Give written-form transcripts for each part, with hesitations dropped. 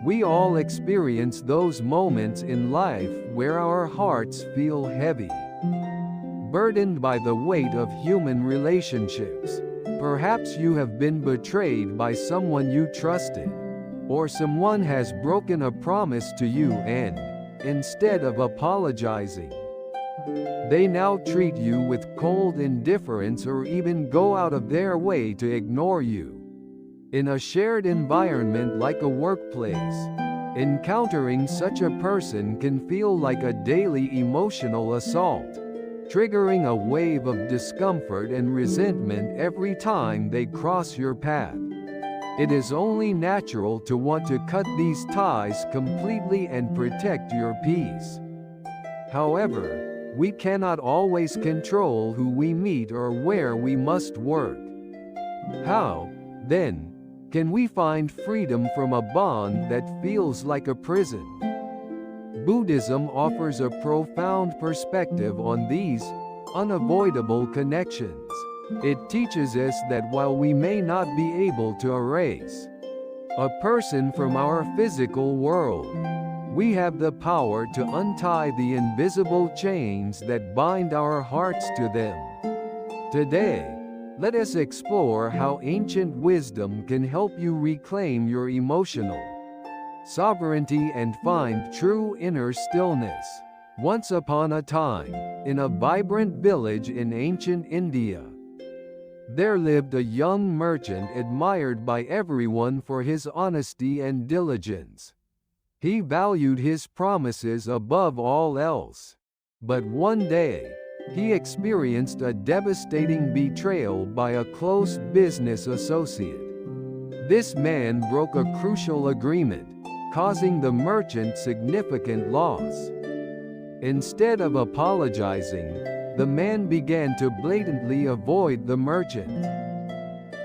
We all experience those moments in life where our hearts feel heavy, burdened by the weight of human relationships. Perhaps you have been betrayed by someone you trusted, or someone has broken a promise to you and, instead of apologizing, they now treat you with cold indifference or even go out of their way to ignore you. In a shared environment like a workplace, encountering such a person can feel like a daily emotional assault, triggering a wave of discomfort and resentment every time they cross your path. It is only natural to want to cut these ties completely and protect your peace. However, we cannot always control who we meet or where we must work. How, then, can we find freedom from a bond that feels like a prison? Buddhism offers a profound perspective on these unavoidable connections. It teaches us that while we may not be able to erase a person from our physical world, we have the power to untie the invisible chains that bind our hearts to them. Today, let us explore how ancient wisdom can help you reclaim your emotional sovereignty and find true inner stillness. Once upon a time, in a vibrant village in ancient India, there lived a young merchant admired by everyone for his honesty and diligence. He valued his promises above all else. But one day, he experienced a devastating betrayal by a close business associate. This man broke a crucial agreement, causing the merchant significant loss. Instead of apologizing, the man began to blatantly avoid the merchant,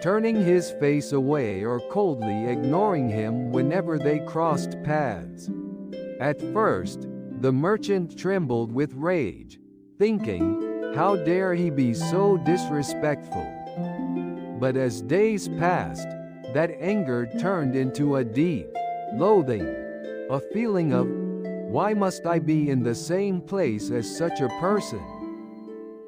turning his face away or coldly ignoring him whenever they crossed paths. At first, the merchant trembled with rage, thinking, "How dare he be so disrespectful?" But as days passed, that anger turned into a deep loathing, a feeling of, "Why must I be in the same place as such a person?"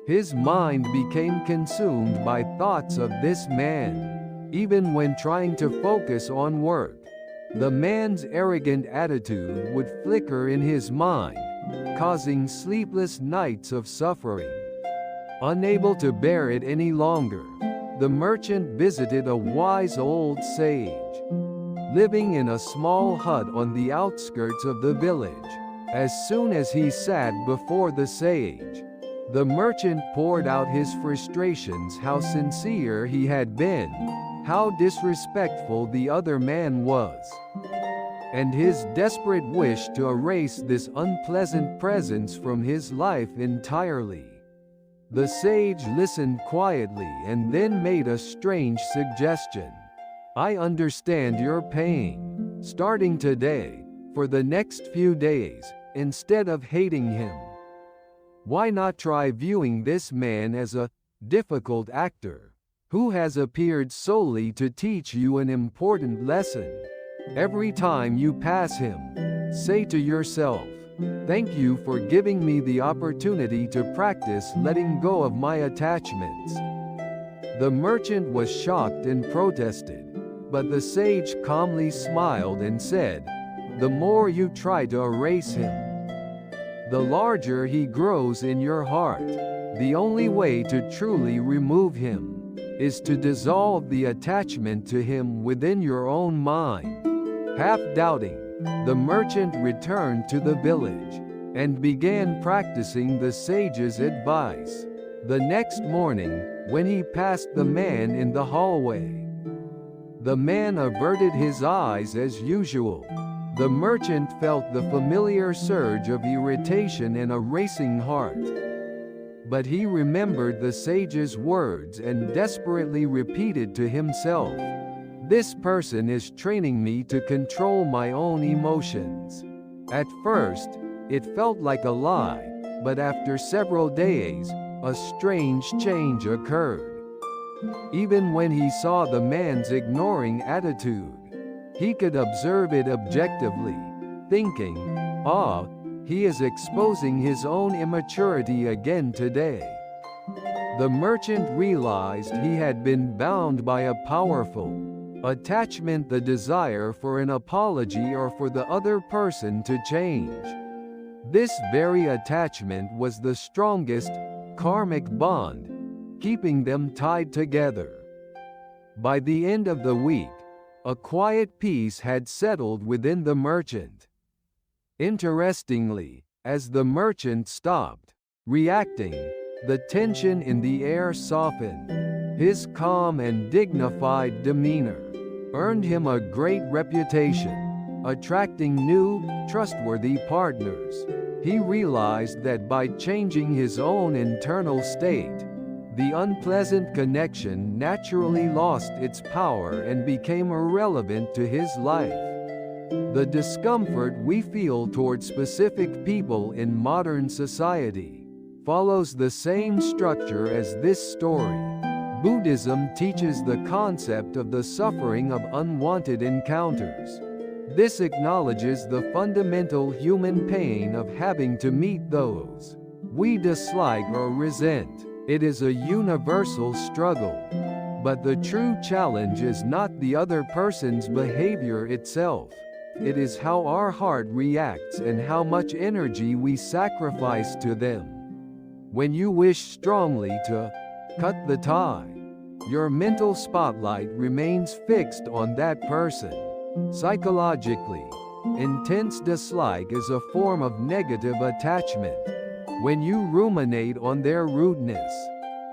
His mind became consumed by thoughts of this man. Even when trying to focus on work, the man's arrogant attitude would flicker in his mind, causing sleepless nights of suffering. Unable to bear it any longer, the merchant visited a wise old sage, living in a small hut on the outskirts of the village. As soon as he sat before the sage, the merchant poured out his frustrations, how sincere he had been, how disrespectful the other man was, and his desperate wish to erase this unpleasant presence from his life entirely. The sage listened quietly and then made a strange suggestion. "I understand your pain. Starting today, for the next few days, instead of hating him, why not try viewing this man as a difficult actor who has appeared solely to teach you an important lesson? Every time you pass him, say to yourself, 'Thank you for giving me the opportunity to practice letting go of my attachments.'" The merchant was shocked and protested, but the sage calmly smiled and said, "The more you try to erase him, the larger he grows in your heart. The only way to truly remove him is to dissolve the attachment to him within your own mind." Half doubting, the merchant returned to the village and began practicing the sage's advice. The next morning, when he passed the man in the hallway, the man averted his eyes as usual. The merchant felt the familiar surge of irritation and a racing heart. But he remembered the sage's words and desperately repeated to himself, "This person is training me to control my own emotions." At first, it felt like a lie, but after several days, a strange change occurred. Even when he saw the man's ignoring attitude, He could observe it objectively, thinking, "Ah, he is exposing his own immaturity again today." The merchant realized he had been bound by a powerful attachment, the desire for an apology or for the other person to change. This very attachment was the strongest karmic bond, keeping them tied together. By the end of the week, a quiet peace had settled within the merchant. Interestingly, as the merchant stopped reacting, the tension in the air softened. His calm and dignified demeanor earned him a great reputation, attracting new, trustworthy partners. He realized that by changing his own internal state, the unpleasant connection naturally lost its power and became irrelevant to his life. The discomfort we feel toward specific people in modern society follows the same structure as this story. Buddhism teaches the concept of the suffering of unwanted encounters. This acknowledges the fundamental human pain of having to meet those we dislike or resent. It is a universal struggle. But the true challenge is not the other person's behavior itself. It is how our heart reacts and how much energy we sacrifice to them. When you wish strongly to cut the tie, your mental spotlight remains fixed on that person. Psychologically, intense dislike is a form of negative attachment. When you ruminate on their rudeness,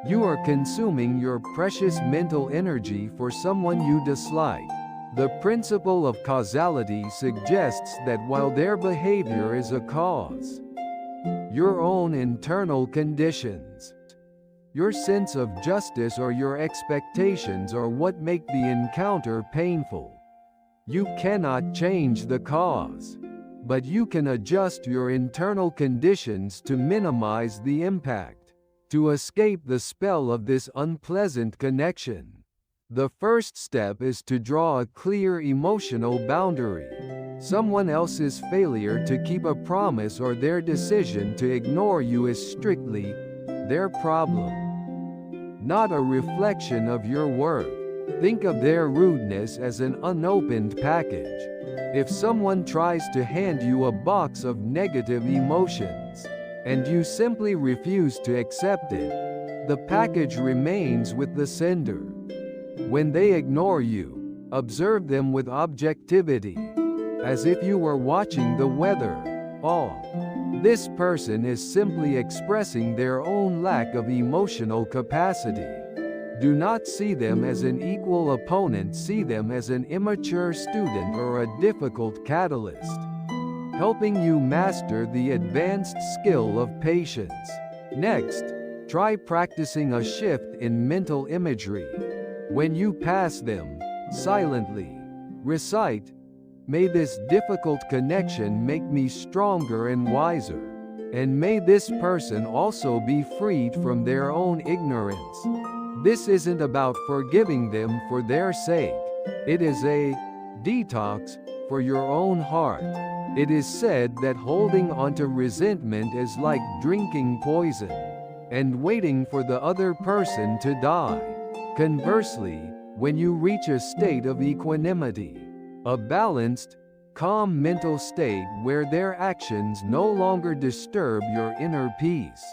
you are consuming your precious mental energy for someone you dislike. The principle of causality suggests that while their behavior is a cause, your own internal conditions, your sense of justice or your expectations are what make the encounter painful. You cannot change the cause, but you can adjust your internal conditions to minimize the impact, to escape the spell of this unpleasant connection. The first step is to draw a clear emotional boundary. Someone else's failure to keep a promise or their decision to ignore you is strictly their problem, not a reflection of your worth. Think of their rudeness as an unopened package. If someone tries to hand you a box of negative emotions, and you simply refuse to accept it, the package remains with the sender. When they ignore you, observe them with objectivity, as if you were watching the weather. Oh, this person is simply expressing their own lack of emotional capacity. Do not see them as an equal opponent, see them as an immature student or a difficult catalyst, helping you master the advanced skill of patience. Next, try practicing a shift in mental imagery. When you pass them, silently recite, "May this difficult connection make me stronger and wiser, and may this person also be freed from their own ignorance." This isn't about forgiving them for their sake. It is a detox for your own heart. It is said that holding onto resentment is like drinking poison and waiting for the other person to die. Conversely, when you reach a state of equanimity, a balanced, calm mental state where their actions no longer disturb your inner peace,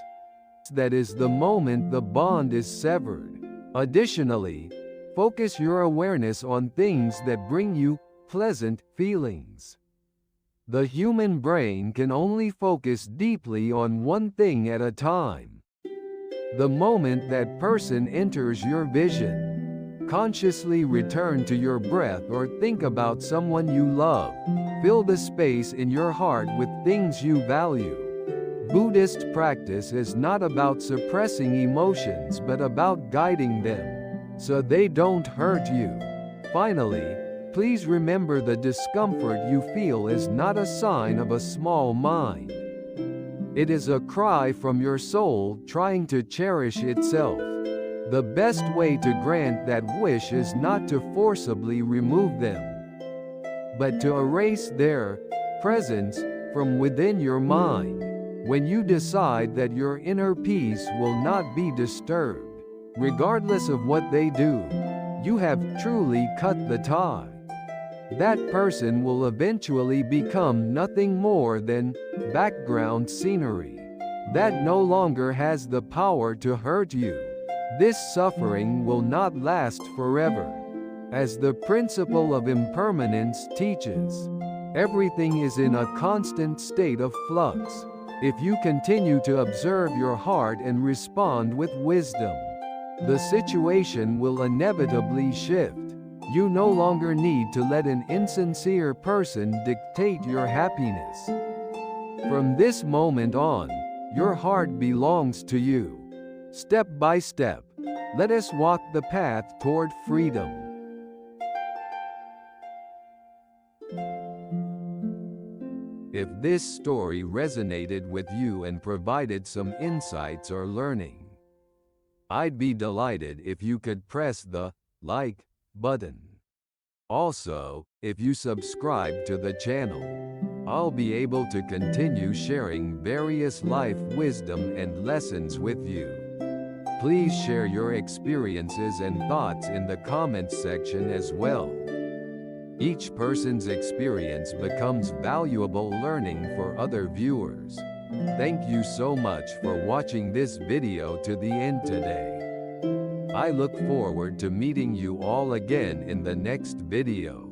that is the moment the bond is severed. Additionally, focus your awareness on things that bring you pleasant feelings. The human brain can only focus deeply on one thing at a time. The moment that person enters your vision, consciously return to your breath or think about someone you love. Fill the space in your heart with things you value. Buddhist practice is not about suppressing emotions but about guiding them, so they don't hurt you. Finally, please remember the discomfort you feel is not a sign of a small mind. It is a cry from your soul trying to cherish itself. The best way to grant that wish is not to forcibly remove them. but to erase their presence from within your mind. When you decide that your inner peace will not be disturbed, regardless of what they do, you have truly cut the tie. That person will eventually become nothing more than background scenery that no longer has the power to hurt you. This suffering will not last forever. As the principle of impermanence teaches, everything is in a constant state of flux. If you continue to observe your heart and respond with wisdom, the situation will inevitably shift. You no longer need to let an insincere person dictate your happiness. From this moment on, your heart belongs to you. Step by step, let us walk the path toward freedom. If this story resonated with you and provided some insights or learning, I'd be delighted if you could press the like button. Also, if you subscribe to the channel, I'll be able to continue sharing various life wisdom and lessons with you. Please share your experiences and thoughts in the comments section as well. Each person's experience becomes valuable learning for other viewers. Thank you so much for watching this video to the end today. I look forward to meeting you all again in the next video.